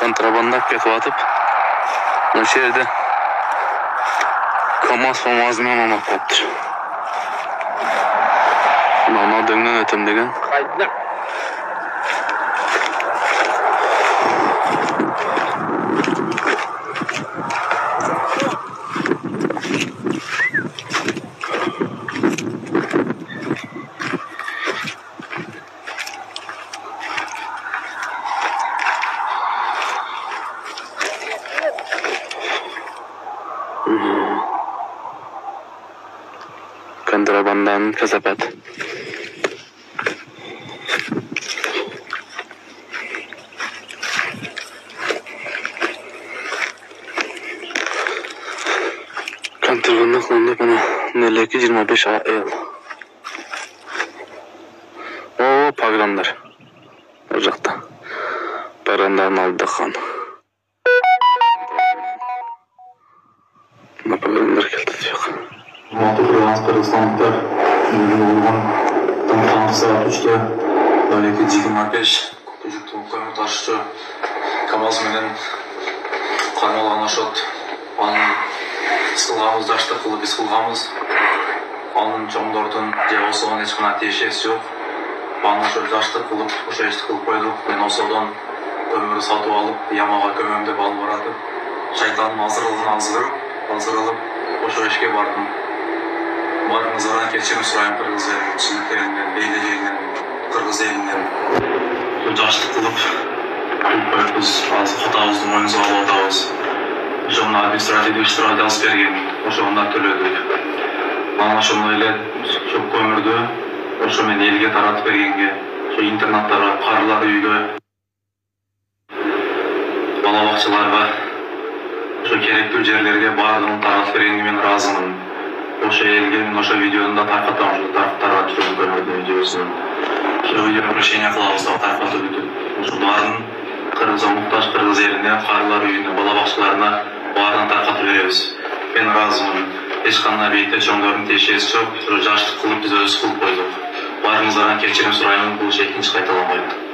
контрабанда кетіп атып, осы жерде КамАЗ-МамАЗымен амап қаптыр. Мына дөңнен өтем деген. Қайда? Контрабанданың касапат. Контрабанда қылында бұны 0225 АЛ. О, пограмдар. Бұл жақта. Пограмдарын алды қан. Бұна пограмдар келді дейік. Қырғызстандықтар бүгін болған таңғы сағат 3-те 0225 жүктің көмір тасушы КамАЗ менен қармалған ашот. Анын қысқылғамыз, жашты қылып қысқылғамыз. Анын жомдордың же осыған ешқана тиешесі жоқ. Анын жашты қылып, ұшайшты қылып қойдық. Мен осыдан көмірі сатып алып, ямаға көмемді балып барады. Шайтаным азырылып, ұшайшке бардым. Барыңызға кешірім сұрайын қырғыз елінен, түсініктерінен, бейлі елінен, қырғыз елінен. Жашты қылып қойыппыз, азы құтауыздың ойынызға алатауыз. Жомна административдік штраф алыс берген, ошоғында төлөдік. Ана шомна еле көп көмірді, ошо мен елге таратып бергенге, интернаттарға, қарылар үйге, балабақшаларға, керекті жерлерге бардығын таратып бергенге мен разымын. Ошо елге мен ошо видеоны да тарқатамын, тарқатарға жүрген көмірдің видеосын. Ошо видео прощение қылабыз да тарқатып өтіп. Ошо барын Қырғызға мұқтаж қырғыз еліне, қарылар үйіне, балабақшаларына барын тарқатып береміз. Мен разымын. Ешқандай бейітте чоңдардың тиешесі жоқ. Жашты қылып біз өзі қылып қойдық. Барыңызға кешірім сұраймын, бұл шекінші қайталамайды.